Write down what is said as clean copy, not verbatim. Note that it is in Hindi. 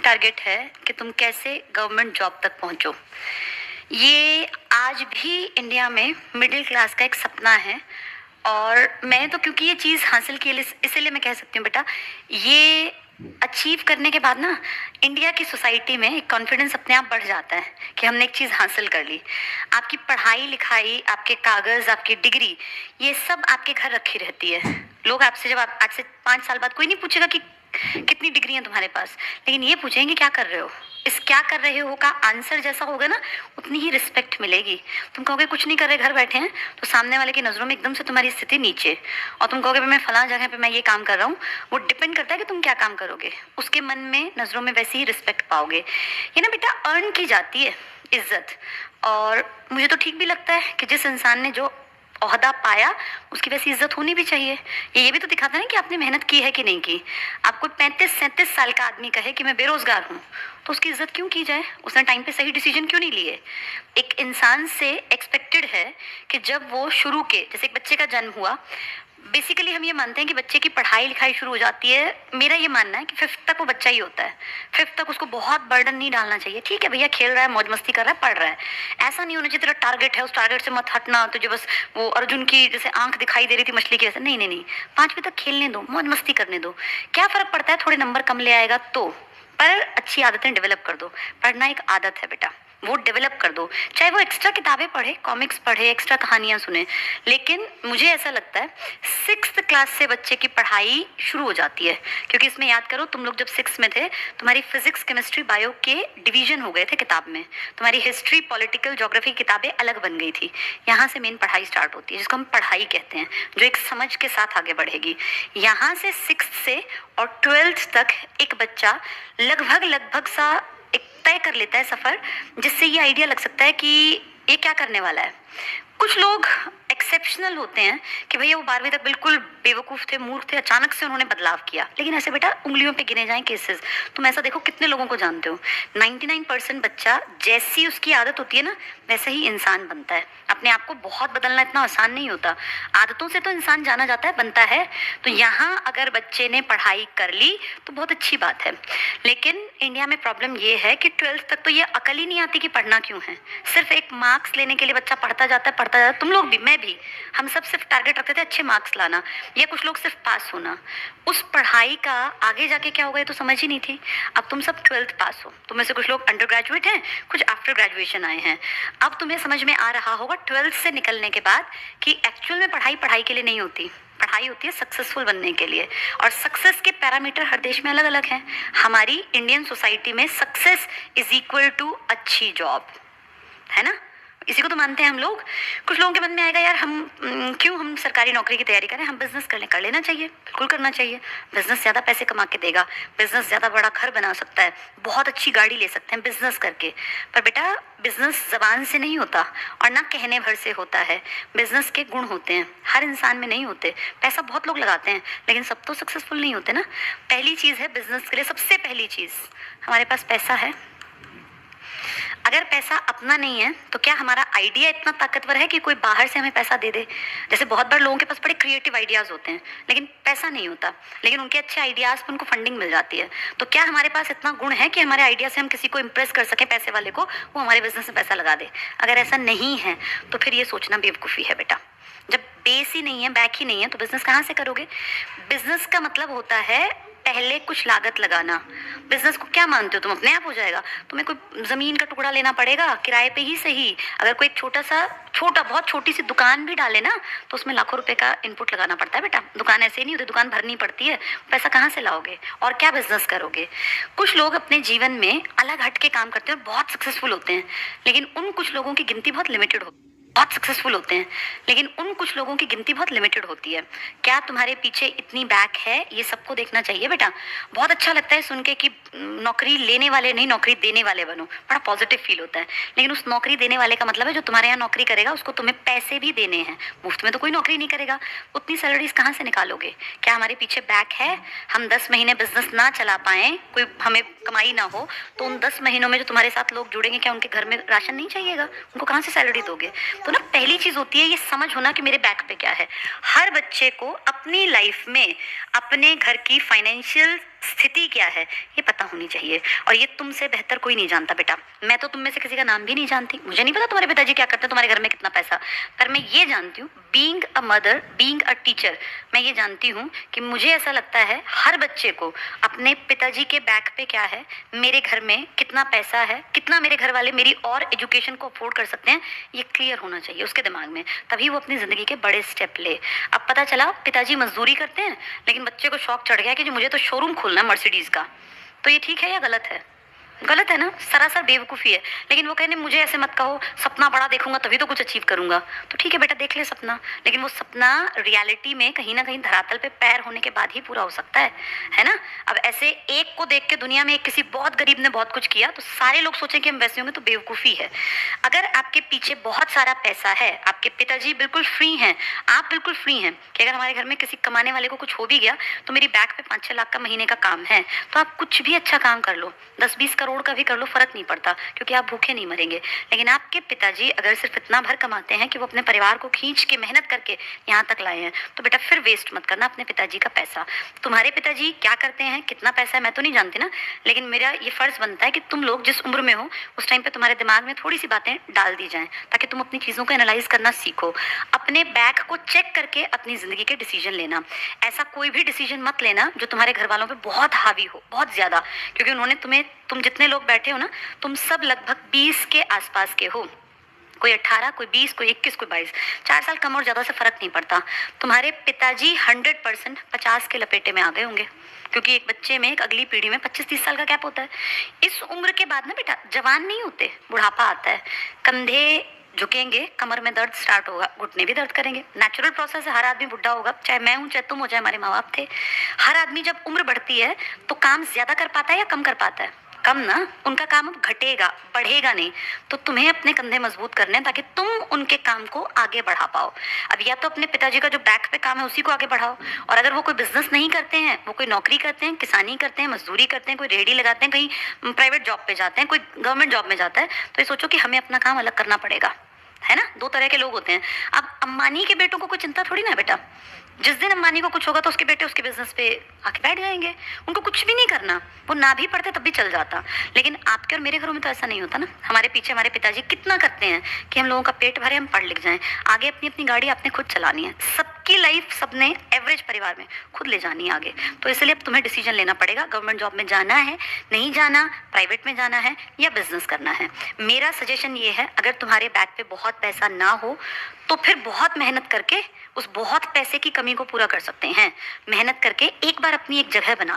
टारगेट है कि तुम कैसे गवर्नमेंट जॉब तक पहुंचो। ये आज भी इंडिया में मिडिल क्लास का एक सपना है। और मैंने तो क्योंकि ये चीज़ हासिल की है, इसीलिए मैं कह सकती हूँ बेटा, ये अचीव करने के बाद ना इंडिया की सोसाइटी में एक कॉन्फिडेंस अपने आप बढ़ जाता है कि हमने एक चीज़ हासिल कर ली। आपकी पढ़ाई लिखाई, आपके कागज़, आपकी डिग्री, ये सब आपके घर रखी रहती है। लोग आपसे जब आप आज से 5 साल बाद कोई नहीं पूछेगा कि कितनी डिग्री है तुम्हारे पास, लेकिन ये पूछेंगे क्या कर रहे हो। इस क्या कर रहे हो का आंसर जैसा होगा ना, उतनी ही रिस्पेक्ट मिलेगी। तुम कहोगे कुछ नहीं कर रहे, घर बैठे हैं, तो सामने वाले की नज़रों में एकदम से तुम्हारी स्थिति नीचे। और तुम कहोगे मैं फलां जगह पे मैं ये काम कर रहा हूँ, वो डिपेंड करता है कि तुम क्या काम करोगे। उसके मन में नज़रों में वैसी ही रिस्पेक्ट पाओगे। ये ना बेटा अर्न की जाती है इज्जत। और मुझे तो ठीक भी लगता है कि जिस इंसान ने जो ओहदा पाया उसकी वैसी इज्जत होनी भी चाहिए। ये भी तो दिखाता है ना कि आपने मेहनत की है कि नहीं की। आपको 35-37 साल का आदमी कहे कि मैं बेरोजगार हूँ, तो उसकी इज्जत क्यों की जाए? उसने टाइम पे सही डिसीजन क्यों नहीं लिए? एक इंसान से एक्सपेक्टेड है कि जब वो शुरू के, जैसे एक बच्चे का जन्म हुआ, बेसिकली हम ये मानते हैं कि बच्चे की पढ़ाई लिखाई शुरू हो जाती है। मेरा ये मानना है कि 5th तक वो बच्चा ही होता है। 5th तक उसको बहुत बर्डन नहीं डालना चाहिए। ठीक है भैया, खेल रहा है, मौज मस्ती कर रहा है, पढ़ रहा है, ऐसा नहीं होना चाहिए तेरा टारगेट है, उस टारगेट से मत हटना। तुझे बस वो अर्जुन की जैसे आंख दिखाई दे रही थी मछली की, ऐसे नहीं नहीं नहीं। 5वीं तक खेलने दो, मौज मस्ती करने दो। क्या फर्क पड़ता है थोड़े नंबर कम ले आएगा तो, पर अच्छी आदतें डेवलप कर दो। पढ़ना एक आदत है बेटा, वो डेवलप कर दो। चाहे वो एक्स्ट्रा किताबें पढ़े, कॉमिक्स पढ़े, एक्स्ट्रा कहानियां सुने। लेकिन मुझे ऐसा लगता है 6th क्लास से बच्चे की पढ़ाई शुरू हो जाती है। क्योंकि इसमें याद करो, तुम लोग जब 6th में थे, तुम्हारी फिजिक्स, केमिस्ट्री, बायो के डिवीजन हो गए थे किताब में। तुम्हारी हिस्ट्री, पॉलिटिकल, ज्योग्राफी किताबें अलग बन गई थी। यहाँ से मेन पढ़ाई स्टार्ट होती है, जिसको हम पढ़ाई कहते हैं, जो एक समझ के साथ आगे बढ़ेगी। यहाँ से 6th से और 12th तक एक बच्चा लगभग सा एक तय कर लेता है सफ़र, जिससे ये आइडिया लग सकता है कि ये क्या करने वाला है। कुछ लोग एक्सेप्शनल होते हैं कि भैया वो 12वीं तक बिल्कुल बेवकूफ़ थे, मूर्ख थे, अचानक से उन्होंने बदलाव किया। लेकिन ऐसे बेटा उंगलियों पे गिने जाएं केसेस। तुम ऐसा देखो कितने लोगों को जानते हो, 99% बच्चा जैसी उसकी आदत होती है ना, वैसे ही इंसान बनता है। अपने आप को बहुत बदलना इतना आसान नहीं होता। आदतों से तो इंसान जाना जाता है, बनता है। तो यहाँ अगर बच्चे ने पढ़ाई कर ली तो बहुत अच्छी बात है। लेकिन इंडिया में प्रॉब्लम ये है कि 12th तक तो ये अकल ही नहीं आती कि पढ़ना क्यों है। सिर्फ एक मार्क्स लेने के लिए बच्चा पढ़ता जाता है। तुम लोग भी, मैं भी, हम सब सिर्फ टारगेट रखते थे अच्छे मार्क्स लाना, या कुछ लोग सिर्फ पास होना। उस पढ़ाई का आगे जाके क्या होगा ये तो समझ ही नहीं थी। अब तुम सब 12th पास हो, तुम में से कुछ लोग अंडर ग्रेजुएट हैं, कुछ आफ्टर ग्रेजुएशन आए हैं। अब तुम्हें समझ में आ रहा होगा 12th से निकलने के बाद कि एक्चुअल में पढ़ाई पढ़ाई के लिए नहीं होती। पढ़ाई होती है सक्सेसफुल बनने के लिए। और सक्सेस के पैरामीटर हर देश में अलग अलग हैं। हमारी इंडियन सोसाइटी में सक्सेस इज इक्वल टू अच्छी जॉब, है ना? इसी को तो मानते हैं हम लोग। कुछ लोगों के मन में आएगा यार हम सरकारी नौकरी की तैयारी करें, हम बिजनेस कर लेना चाहिए, बिल्कुल करना चाहिए। बिजनेस ज़्यादा पैसे कमा के देगा, बिजनेस ज़्यादा बड़ा घर बना सकता है, बहुत अच्छी गाड़ी ले सकते हैं बिजनेस करके। पर बेटा बिजनेस ज़बान से नहीं होता और ना कहने भर से होता है। बिजनेस के गुण होते हैं, हर इंसान में नहीं होते। पैसा बहुत लोग लगाते हैं, लेकिन सब तो सक्सेसफुल नहीं होते ना। पहली चीज़ है बिजनेस के लिए, सबसे पहली चीज़, हमारे पास पैसा है। अगर पैसा अपना नहीं है तो क्या हमारा आइडिया इतना ताकतवर है कि कोई बाहर से हमें पैसा दे दे? जैसे बहुत बार लोगों के पास बड़े क्रिएटिव आइडियाज़ होते हैं लेकिन पैसा नहीं होता, लेकिन उनके अच्छे आइडियाज़ पर उनको फंडिंग मिल जाती है। तो क्या हमारे पास इतना गुण है कि हमारे आइडिया से हम किसी को इम्प्रेस कर सकें, पैसे वाले को, वो हमारे बिजनेस में पैसा लगा दे? अगर ऐसा नहीं है तो फिर ये सोचना बेवकूफ़ी है बेटा। जब बेस ही नहीं है, बैक ही नहीं है, तो बिजनेस कहाँ से करोगे? बिजनेस का मतलब होता है पहले कुछ लागत लगाना। बिजनेस को क्या मानते हो तुम, अपने आप हो जाएगा? तुम्हें कोई ज़मीन का टुकड़ा लेना पड़ेगा, किराए पे ही सही। अगर कोई बहुत छोटी सी दुकान भी डाले ना, तो उसमें लाखों रुपए का इनपुट लगाना पड़ता है बेटा। दुकान ऐसे नहीं होती, दुकान भरनी पड़ती है। पैसा कहाँ से लाओगे और क्या बिजनेस करोगे? कुछ लोग अपने जीवन में अलग हट के काम करते हैं और बहुत सक्सेसफुल होते हैं, लेकिन उन कुछ लोगों की गिनती बहुत लिमिटेड होती है। बहुत सक्सेसफुल होते हैं, लेकिन उन कुछ लोगों की गिनती बहुत लिमिटेड होती है। क्या तुम्हारे पीछे इतनी बैक है, ये सबको देखना चाहिए बेटा। बहुत अच्छा लगता है सुन के कि नौकरी लेने वाले नहीं, नौकरी देने वाले बनो, बड़ा पॉजिटिव फील होता है। लेकिन उस नौकरी देने वाले का मतलब है जो तुम्हारे यहाँ नौकरी करेगा उसको तुम्हें पैसे भी देने हैं। मुफ्त में तो कोई नौकरी नहीं करेगा। उतनी सैलरीज कहाँ से निकालोगे? क्या हमारे पीछे बैक है? हम 10 महीने बिजनेस ना चला पाएँ, कोई हमें कमाई ना हो, तो उन 10 महीनों में जो तुम्हारे साथ लोग जुड़ेंगे, क्या उनके घर में राशन नहीं चाहिएगा? उनको कहाँ से सैलरी दोगे? तो ना पहली चीज होती है ये समझ होना कि मेरे बैक पे क्या है। हर बच्चे को अपनी लाइफ में अपने घर की फाइनेंशियल स्थिति क्या है ये पता होनी चाहिए। और ये तुमसे बेहतर कोई नहीं जानता बेटा। मैं तो तुम में से किसी का नाम भी नहीं जानती, मुझे नहीं पता तुम्हारे पिताजी क्या करते हैं, तुम्हारे घर में कितना पैसा। पर मैं ये जानती हूँ, being a mother, being a teacher, मैं ये जानती हूँ कि मुझे ऐसा लगता है हर बच्चे को अपने पिताजी के बैक पे क्या है, मेरे घर में कितना पैसा है, कितना मेरे घर वाले मेरी और एजुकेशन को अफोर्ड कर सकते हैं, ये क्लियर होना चाहिए उसके दिमाग में। तभी वो अपनी ज़िंदगी के बड़े स्टेप ले। अब पता चला पिताजी मजदूरी करते हैं, लेकिन बच्चे को शौक चढ़ गया कि जो मुझे तो शोरूम खोलना है मर्सिडीज़ का। तो ये ठीक है या गलत है? गलत है ना, सरासर बेवकूफ़ी है। लेकिन वो कहने मुझे ऐसे मत कहो, सपना बड़ा देखूंगा तभी तो कुछ अचीव करूंगा। तो ठीक है बेटा, देख ले सपना, लेकिन वो सपना रियलिटी में कहीं ना कहीं धरातल पे पैर होने के बाद ही पूरा हो सकता है ना। अब ऐसे एक को देख के दुनिया में किसी बहुत गरीब ने बहुत कुछ किया तो सारे लोग सोचें कि हम वैसे होंगे, तो बेवकूफ़ी है। अगर आपके पीछे बहुत सारा पैसा है, आपके पिताजी बिल्कुल फ्री हैं, आप बिल्कुल फ्री हैं कि अगर हमारे घर में किसी कमाने वाले को कुछ हो भी गया तो मेरी बैक पे 5-6 लाख का महीने का काम है, तो आप कुछ भी अच्छा काम कर लो, 10-20 करोड़ का भी कर लो, फर्क नहीं पड़ता, क्योंकि आप भूखे नहीं मरेंगे। लेकिन आपके पिताजी अगर सिर्फ इतना भर कमाते हैं कि वो अपने परिवार को खींच के मेहनत करके यहाँ तक लाए हैं, तो बेटा फिर वेस्ट मत करना अपने पिताजी का पैसा। तुम्हारे पिताजी क्या करते हैं, कितना पैसा है, मैं तो नहीं जानती ना, लेकिन मेरा ये फर्ज बनता है कि तुम लोग जिस उम्र में हो उस टाइम पे तुम्हारे दिमाग में थोड़ी सी बातें डाल दी जाएं, ताकि तुम अपनी चीज़ों को एनालाइज करना सीखो, अपने बैक को चेक करके अपनी ज़िंदगी के डिसीजन लेना। ऐसा कोई भी डिसीजन मत लेना जो तुम्हारे घर वालों पे बहुत हावी हो, बहुत ज़्यादा, क्योंकि उन्होंने तुम जितने लोग बैठे हो ना, तुम सब लगभग 20 के आसपास के हो, कोई 18, कोई 20, कोई 21, कोई 22, 4 साल कम और ज़्यादा से फ़र्क नहीं पड़ता। तुम्हारे पिताजी 100% 50 के लपेटे में आ गए होंगे, क्योंकि एक बच्चे में, एक अगली पीढ़ी में 25-30 साल का गैप होता है। इस उम्र के बाद ना बेटा जवान नहीं होते, बुढ़ापा आता है, कंधे झुकेंगे, कमर में दर्द स्टार्ट होगा, घुटने भी दर्द करेंगे, नेचुरल प्रोसेस है, हर आदमी बुढ़ा होगा, चाहे मैं हूँ, चाहे तुम हो, चाहे हमारे माँ बाप थे। हर आदमी जब उम्र बढ़ती है तो काम ज्यादा कर पाता है या कम कर पाता है? कम ना। उनका काम अब घटेगा, बढ़ेगा नहीं। तो तुम्हें अपने कंधे मजबूत करने हैं ताकि तुम उनके काम को आगे बढ़ा पाओ। अब या तो अपने पिताजी का जो बैक पे काम है उसी को आगे बढ़ाओ, और अगर वो कोई बिजनेस नहीं करते हैं, वो कोई नौकरी करते हैं, किसानी करते हैं, मजदूरी करते हैं, कोई रेहड़ी लगाते हैं, कहीं प्राइवेट जॉब पे जाते हैं, कोई गवर्नमेंट जॉब में जाता है, तो ये सोचो कि हमें अपना काम अलग करना पड़ेगा, है ना। 2 तरह के लोग होते हैं। अब अंबानी के बेटों को कोई चिंता थोड़ी ना है बेटा, जिस दिन अंबानी को कुछ होगा तो उसके बेटे उसके बिजनेस पे आके बैठ जाएंगे, उनको कुछ भी नहीं करना, वो ना भी पढ़ते तब भी चल जाता। लेकिन आपके और मेरे घरों में तो ऐसा नहीं होता ना। हमारे पीछे हमारे पिताजी कितना करते हैं कि हम लोगों का पेट भरे, हम पढ़ लिख जाएं, आगे अपनी अपनी गाड़ी आपने खुद चलानी है, सबकी लाइफ सबने एवरेज परिवार में खुद ले जानी है आगे। तो इसलिए अब तुम्हें डिसीजन लेना पड़ेगा, गवर्नमेंट जॉब में जाना है, नहीं जाना, प्राइवेट में जाना है या बिजनेस करना है। मेरा सजेशन ये है, अगर तुम्हारे बैक पे बहुत पैसा ना हो तो फिर बहुत मेहनत करके उस बहुत पैसे की कमी को पूरा कर सकते हैं। मेहनत करके एक बार अपनी एक जगह बना